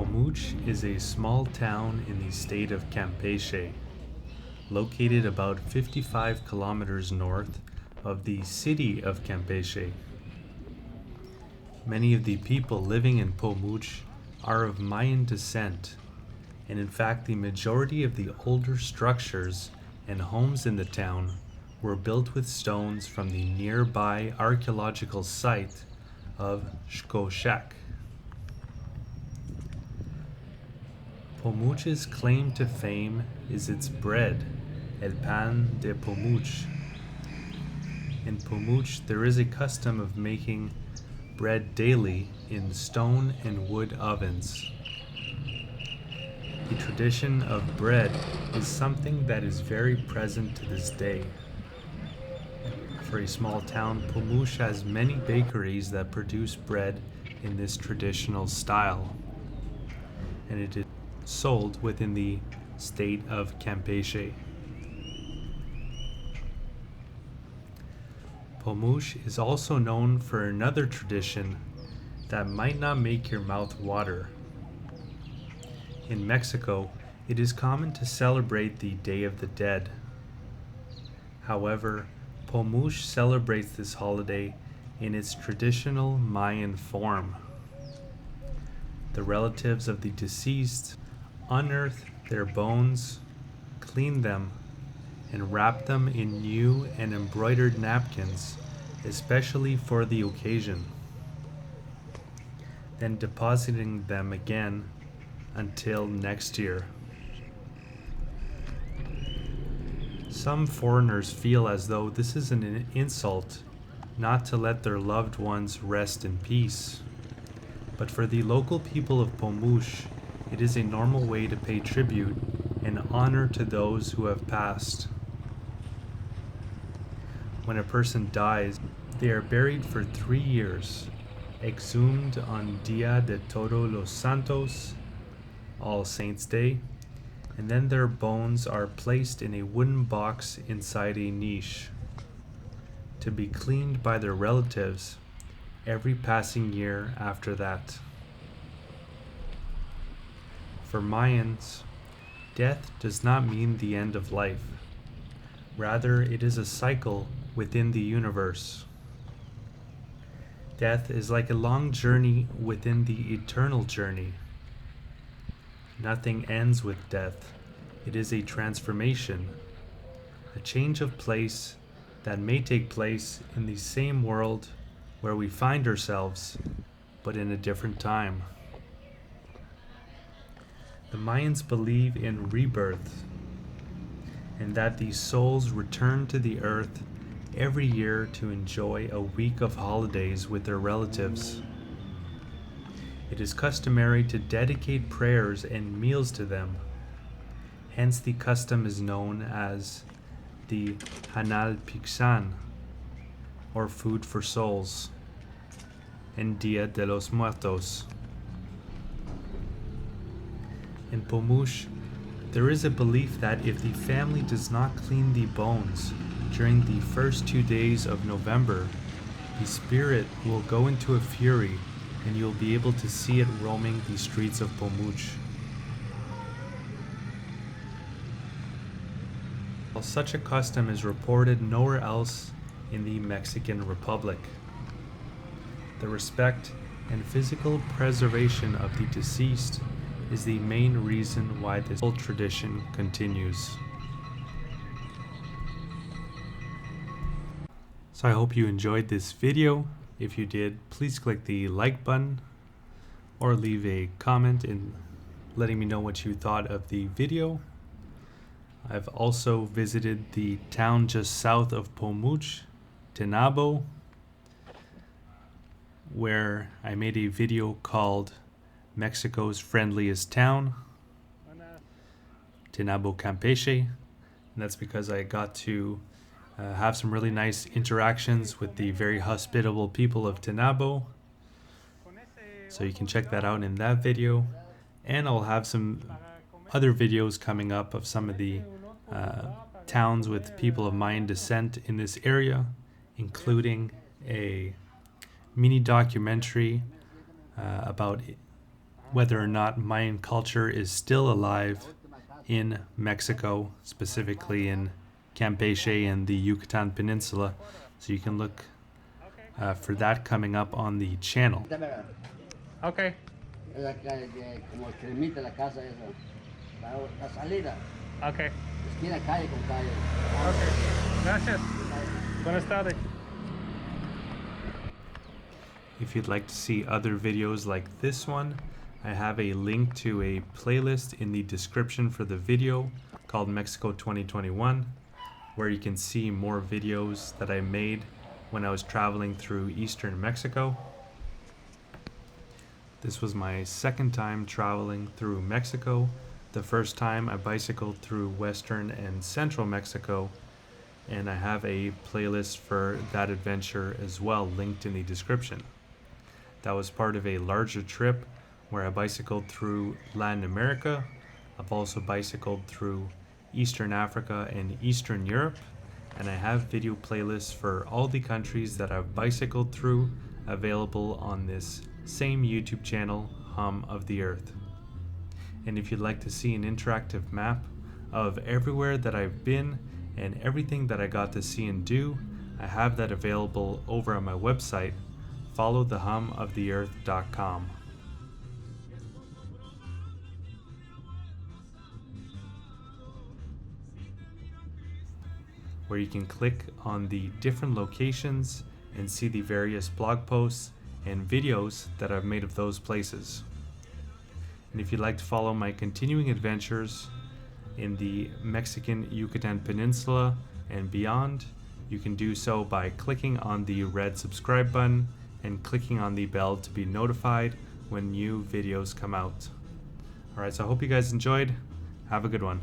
Pomuch is a small town in the state of Campeche, located about 55 kilometers north of the city of Campeche. Many of the people living in Pomuch are of Mayan descent, and in fact the majority of the older structures and homes in the town were built with stones from the nearby archaeological site of Shkoshak. Pomuch's claim to fame is its bread, el pan de Pomuch. In Pomuch, there is a custom of making bread daily in stone and wood ovens. The tradition of bread is something that is very present to this day. For a small town, Pomuch has many bakeries that produce bread in this traditional style, and it is sold within the state of Campeche. Pomuch is also known for another tradition that might not make your mouth water. In Mexico, it is common to celebrate the Day of the Dead. However, Pomuch celebrates this holiday in its traditional Mayan form. The relatives of the deceased unearth their bones, clean them, and wrap them in new and embroidered napkins, especially for the occasion, then depositing them again until next year. Some foreigners feel as though this is an insult not to let their loved ones rest in peace. But for the local people of Pomuch, it is a normal way to pay tribute and honor to those who have passed. When a person dies, they are buried for 3 years, exhumed on Dia de Todos los Santos, All Saints' Day, and then their bones are placed in a wooden box inside a niche, to be cleaned by their relatives every passing year after that. For Mayans, death does not mean the end of life. Rather, it is a cycle within the universe. Death is like a long journey within the eternal journey. Nothing ends with death. It is a transformation, a change of place that may take place in the same world where we find ourselves, but in a different time. The Mayans believe in rebirth, and that these souls return to the earth every year to enjoy a week of holidays with their relatives. It is customary to dedicate prayers and meals to them. Hence the custom is known as the Hanal Pixan, or food for souls, and Dia de los Muertos. In Pomuch, there is a belief that if the family does not clean the bones during the first 2 days of November, the spirit will go into a fury and you'll be able to see it roaming the streets of Pomuch. While such a custom is reported nowhere else in the Mexican Republic, the respect and physical preservation of the deceased is the main reason why this whole tradition continues. So I hope you enjoyed this video. If you did, please click the like button or leave a comment in letting me know what you thought of the video. I've also visited the town just south of Pomuch, Tenabo, where I made a video called Mexico's Friendliest Town, Tenabo, Campeche, and that's because I got to have some really nice interactions with the very hospitable people of Tenabo. So you can check that out in that video, and I'll have some other videos coming up of some of the towns with people of Mayan descent in this area, including a mini documentary about whether or not Mayan culture is still alive in Mexico, specifically in Campeche and the Yucatan Peninsula. So you can look for that coming up on the channel. Okay. Como cremita la casa esa, la salida, Okay. esquina calle con calle. Okay. Gracias. Buenas tardes. If you'd like to see other videos like this one, I have a link to a playlist in the description for the video called Mexico 2021, where you can see more videos that I made when I was traveling through eastern Mexico. This was my second time traveling through Mexico. The first time I bicycled through western and central Mexico, and I have a playlist for that adventure as well linked in the description. That was part of a larger trip where I bicycled through Latin America. I've also bicycled through Eastern Africa and Eastern Europe, and I have video playlists for all the countries that I've bicycled through available on this same YouTube channel, Hum of the Earth. And if you'd like to see an interactive map of everywhere that I've been and everything that I got to see and do, I have that available over on my website, followthehumoftheearth.com. Where you can click on the different locations and see the various blog posts and videos that I've made of those places. And if you'd like to follow my continuing adventures in the Mexican Yucatan Peninsula and beyond, you can do so by clicking on the red subscribe button and clicking on the bell to be notified when new videos come out. Alright, so I hope you guys enjoyed. Have a good one.